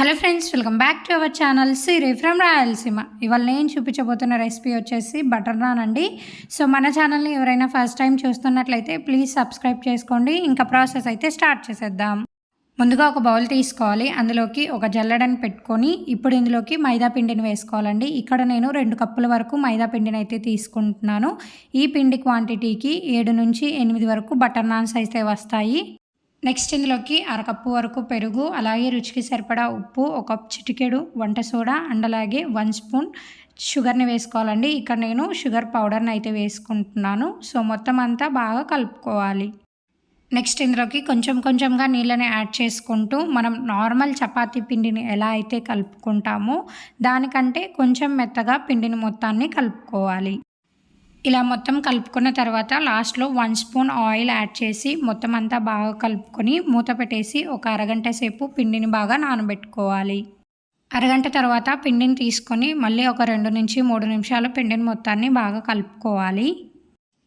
Hello friends, welcome back to our channel Siri from Rayalaseema. ఇవాళ నేను చూపించబోతున్న recipe వచ్చేసి butter non అండి. సో మన ఛానల్ని ఎవరైనా ఫస్ట్ టైం చూస్తున్నట్లయితే ప్లీజ్ సబ్స్క్రైబ్ చేసుకోండి. ఇంకా ప్రాసెస్ అయితే స్టార్ట్ చేసేద్దాం. ముందుగా ఒక బౌల్ తీసుకోవాలి. అందులోకి ఒక జల్లెడని పెట్టుకొని ఇప్పుడు ఇందులోకి మైదా పిండిని వేసుకోవాలండి. ఇక్కడ నేను 2 కప్పుల వరకు మైదా పిండిని అయితే తీసుకుంటున్నాను. ఈ పిండి క్వాంటిటీకి 7 నుంచి 8 వరకు బటర్ నాన్స్ అయితే వస్తాయి. నెక్స్ట్ ఇందులోకి అరకప్పు వరకు పెరుగు, అలాగే రుచికి సరిపడా ఉప్పు, ఒక చిటికెడు వంట సోడా అండ్ అలాగే 1 స్పూన్ షుగర్ని వేసుకోవాలండి. ఇక్కడ నేను షుగర్ పౌడర్ని అయితే వేసుకుంటున్నాను. సో మొత్తం అంతా బాగా కలుపుకోవాలి. నెక్స్ట్ ఇందులోకి కొంచెం కొంచెంగా నీళ్ళని యాడ్ చేసుకుంటూ మనం నార్మల్ చపాతీ పిండిని ఎలా అయితే కలుపుకుంటామో దానికంటే కొంచెం మెత్తగా పిండిని మొత్తాన్ని కలుపుకోవాలి. ఇలా మొత్తం కలుపుకున్న తర్వాత లాస్ట్లో 1 స్పూన్ ఆయిల్ యాడ్ చేసి మొత్తం అంతా బాగా కలుపుకొని మూత పెట్టేసి ఒక అరగంట సేపు పిండిని బాగా నానబెట్టుకోవాలి. అరగంట తర్వాత పిండిని తీసుకొని మళ్ళీ ఒక 2 నుంచి 3 నిమిషాలు పిండిని మొత్తాన్ని బాగా కలుపుకోవాలి.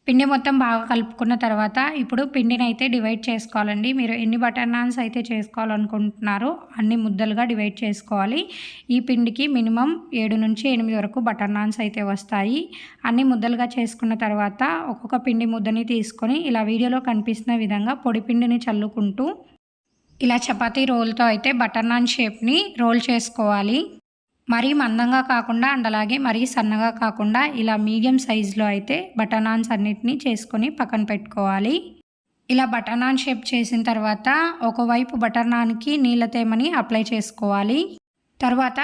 పిండి మొత్తం బాగా కలుపుకున్న తర్వాత ఇప్పుడు పిండిని అయితే డివైడ్ చేసుకోవాలండి. మీరు ఎన్ని బటర్ నాన్స్ అయితే చేసుకోవాలనుకుంటున్నారో అన్ని ముద్దలుగా డివైడ్ చేసుకోవాలి. ఈ పిండికి మినిమం 7 నుంచి 8 వరకు బటర్ నాన్స్ అయితే వస్తాయి. అన్ని ముద్దలుగా చేసుకున్న తర్వాత ఒక్కొక్క పిండి ముద్దని తీసుకొని ఇలా వీడియోలో కనిపిస్తున్న విధంగా పొడి పిండిని చల్లుకుంటూ ఇలా చపాతీ రోల్తో అయితే బటర్ నాన్ షేప్ని రోల్ చేసుకోవాలి. మరీ మందంగా కాకుండా అండ్ అలాగే మరీ సన్నగా కాకుండా ఇలా మీడియం సైజులో అయితే బటర్ నాన్స్ అన్నిటినీ చేసుకొని పక్కన పెట్టుకోవాలి. ఇలా బటర్ నాన్ షేప్ చేసిన తర్వాత ఒకవైపు బటర్ నాన్కి నీళ్ళ తేమని అప్లై చేసుకోవాలి. తర్వాత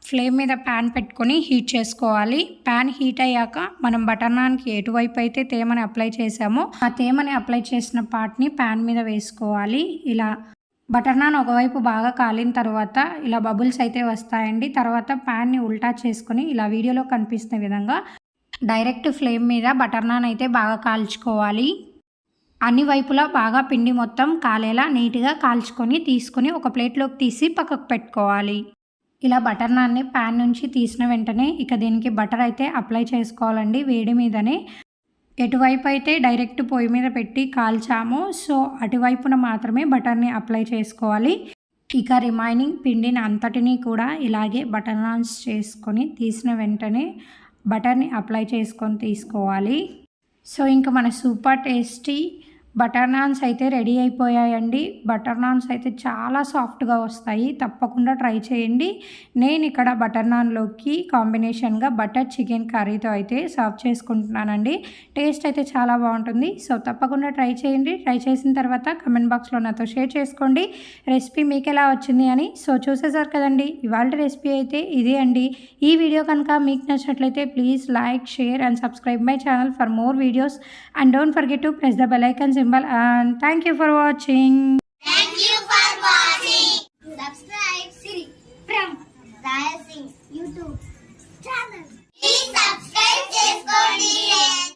ఫ్లేమ్ మీద ప్యాన్ పెట్టుకొని హీట్ చేసుకోవాలి. ప్యాన్ హీట్ అయ్యాక మనం బటర్ నాన్కి ఎటువైపు అయితే తేమని అప్లై చేసామో ఆ తేమని అప్లై చేసిన పార్ట్ని ప్యాన్ మీద వేసుకోవాలి. ఇలా బటర్ నాన్ ఒకవైపు బాగా కాలిన తర్వాత ఇలా బబుల్స్ అయితే వస్తాయండి. తర్వాత ప్యాన్ని ఉల్టా చేసుకొని ఇలా వీడియోలో కనిపిస్తున్న విధంగా డైరెక్ట్ ఫ్లేమ్ మీద బటర్ నాన్ అయితే బాగా కాల్చుకోవాలి. అన్ని వైపులా బాగా పిండి మొత్తం కాలేలా నీట్గా కాల్చుకొని తీసుకొని ఒక ప్లేట్లోకి తీసి పక్కకు పెట్టుకోవాలి. ఇలా బటర్ నాన్ని ప్యాన్ నుంచి తీసిన వెంటనే ఇక దీనికి బటర్ అయితే అప్లై చేసుకోవాలండి. వేడి మీదనే ఎటువైపు అయితే డైరెక్ట్ పొయ్యి మీద పెట్టి కాల్చామో సో అటువైపున మాత్రమే బటర్ని అప్లై చేసుకోవాలి. ఇక రిమైనింగ్ పిండిని అంతటినీ కూడా ఇలాగే బటర్ నాన్స్ చేసుకొని తీసిన వెంటనే బటర్ని అప్లై చేసుకొని తీసుకోవాలి. సో ఇంకా మన సూపర్ టేస్టీ బటర్ నాన్స్ అయితే రెడీ అయిపోయాయండి. బటర్ నాన్స్ అయితే చాలా సాఫ్ట్గా వస్తాయి. తప్పకుండా ట్రై చేయండి. నేను ఇక్కడ బటర్ నాన్లోకి కాంబినేషన్గా బటర్ చికెన్ కర్రీతో అయితే సర్వ్ చేసుకుంటున్నానండి. టేస్ట్ అయితే చాలా బాగుంటుంది. సో తప్పకుండా ట్రై చేయండి. ట్రై చేసిన తర్వాత కమెంట్ బాక్స్లో నాతో షేర్ చేసుకోండి రెసిపీ మీకు ఎలా వచ్చింది అని. సో చూసేసారు కదండి, ఇవాళ రెసిపీ అయితే ఇదే అండి. ఈ వీడియో కనుక మీకు నచ్చినట్లయితే please like, share and subscribe my channel for more videos and don't forget to press the bell icon symbol and thank you for watching.